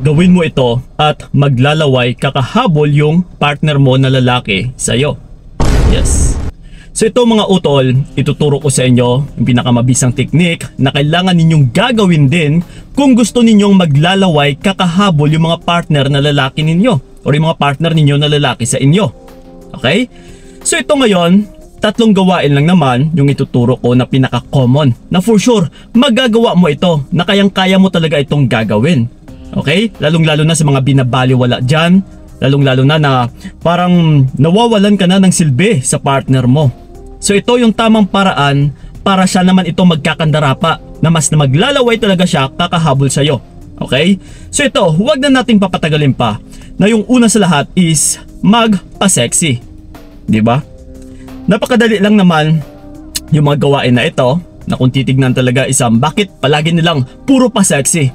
gawin mo ito at maglalaway kakahabol yung partner mo na lalaki sa'yo. Yes. So ito mga utol, ituturo ko sa inyo yung pinakamabisang teknik na kailangan ninyong gagawin din kung gusto ninyong maglalaway kakahabol yung mga partner na lalaki ninyo o yung mga partner ninyo na lalaki sa inyo. Okay? So ito ngayon, tatlong gawain lang naman yung ituturo ko na pinaka-common na for sure magagawa mo ito, na kayang-kaya mo talaga itong gagawin. Okay? Lalong-lalo na sa mga binabaliwala dyan, lalong-lalo na parang nawawalan ka na ng silbi sa partner mo. So ito yung tamang paraan para siya naman ito magkakandara pa na mas na maglalaway talaga siya kakahabol sa'yo. Okay? So ito, huwag na nating papatagalin pa na yung una sa lahat is magpa-sexy. Diba? Napakadali lang naman yung mga gawain na ito na kung titignan talaga isang bakit palagi nilang puro pa-sexy.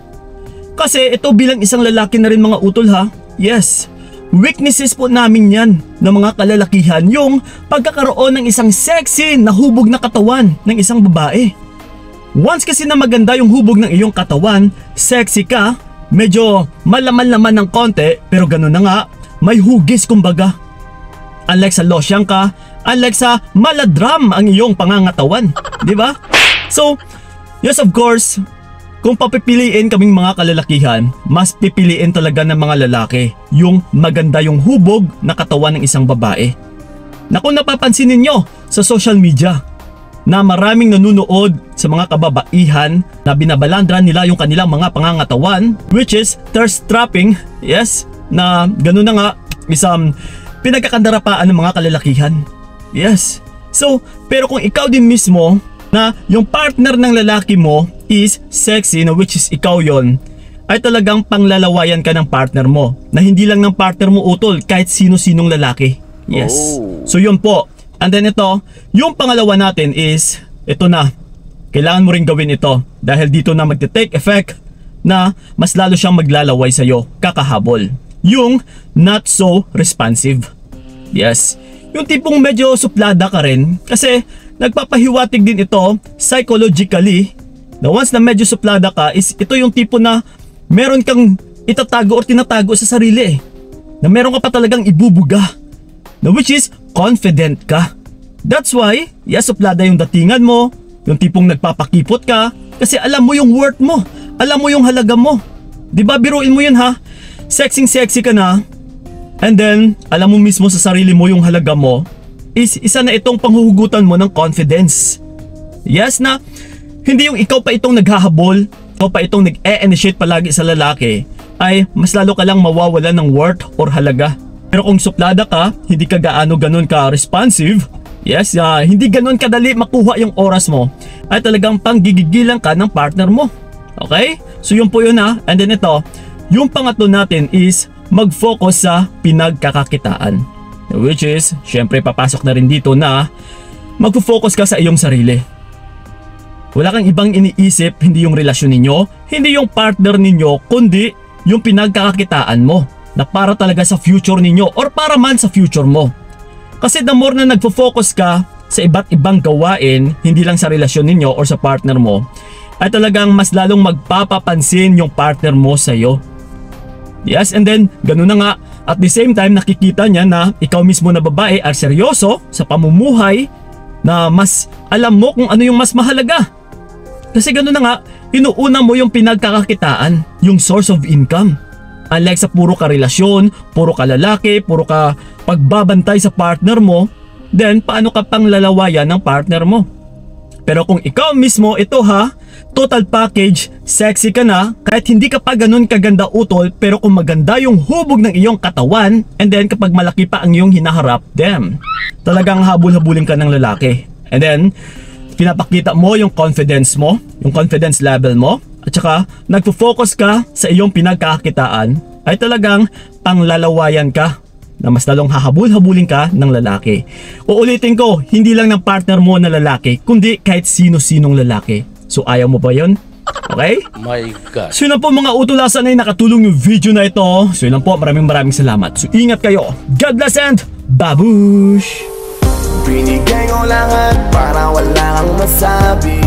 Kasi ito bilang isang lalaki na rin mga utol ha. Yes. Weaknesses po namin yan ng mga kalalakihan, yung pagkakaroon ng isang sexy na hubog na katawan ng isang babae. Once kasi na maganda yung hubog ng iyong katawan, sexy ka, medyo malaman naman ng konti, pero ganun na nga, may hugis kumbaga. Unlike sa losyang ka, unlike sa maladram ang iyong pangangatawan, di ba? So, yes of course, kung papipiliin kaming mga kalalakihan, mas pipiliin talaga ng mga lalaki yung maganda yung hubog na katawan ng isang babae. Na kung napapansin ninyo sa social media na maraming nanunood sa mga kababaihan na binabalandran nila yung kanilang mga pangangatawan, which is thirst trapping, yes, na gano'n na nga isang pinagkakandarapaan ng mga kalalakihan. Yes. So, pero kung ikaw din mismo na yung partner ng lalaki mo is sexy, na which is ikaw yon, ay talagang panglalawayan ka ng partner mo, na hindi lang ng partner mo utol, kahit sino-sinong lalaki. Yes. So yun po. And then ito, yung pangalawa natin is, ito na, kailangan mo rin gawin ito dahil dito na magte-take effect na mas lalo siyang maglalaway sa'yo kakahabol. Yung not so responsive. Yes. Yung tipong medyo suplada ka rin, kasi nagpapahiwatig din ito psychologically na once na medyo suplada ka is ito yung tipo na meron kang itatago or tinatago sa sarili, na meron ka pa talagang ibubuga, na which is confident ka. That's why, yes, suplada yung datingan mo, yung tipong nagpapakipot ka, kasi alam mo yung worth mo, alam mo yung halaga mo. Diba, biruin mo yun ha, sexy ka na, and then alam mo mismo sa sarili mo yung halaga mo, is isa na itong panghuhugutan mo ng confidence. Yes, na hindi yung ikaw pa itong naghahabol, ikaw pa itong nag-e-initiate palagi sa lalaki, ay mas lalo ka lang mawawala ng worth or halaga. Pero kung suplada ka, hindi ka gaano ganun ka responsive, yes, hindi ganun kadali makuha yung oras mo, ay talagang panggigigilan ka ng partner mo. Okay? So yun po yun ha. And then ito, yung pangatlo natin is mag-focus sa pinagkakakitaan, which is, syempre papasok na rin dito na mag-focus ka sa iyong sarili. Wala kang ibang iniisip, hindi yung relasyon ninyo, hindi yung partner ninyo, kundi yung pinagkakakitaan mo na para talaga sa future ninyo or para man sa future mo. Kasi the more na nagfo-focus ka sa iba't ibang gawain, hindi lang sa relasyon ninyo or sa partner mo, ay talagang mas lalong magpapapansin yung partner mo sa'yo. Yes, and then ganun na nga, at the same time nakikita niya na ikaw mismo na babae ay seryoso sa pamumuhay, na mas alam mo kung ano yung mas mahalaga. Kasi gano'n na nga, inuuna mo yung pinagkakakitaan, yung source of income. Unlike sa puro ka relasyon, puro ka lalaki, puro ka pagbabantay sa partner mo, then paano ka pang lalawayan ng partner mo? Pero kung ikaw mismo, ito ha, total package, sexy ka na, kahit hindi ka pa ganun kaganda utol, pero kung maganda yung hubog ng iyong katawan, and then kapag malaki pa ang iyong hinaharap, damn, talagang habol-habulin ka ng lalaki. And then, pinapakita mo yung confidence mo, yung confidence level mo, at saka nagpo-focus ka sa iyong pinagkakakitaan, ay talagang panglalawayan ka, na mas lalong hahabol-habulin ka ng lalaki. Uulitin ko, hindi lang ng partner mo na lalaki, kundi kahit sino-sinong lalaki. So ayaw mo ba yun? Okay? My God. So yun na po mga utulasan ay nakatulong yung video na ito. So yun lang po, maraming salamat. So ingat kayo. God bless and babush! Binigay ko lahat para wala kang masabi,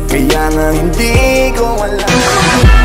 kaya nga hindi ko alam.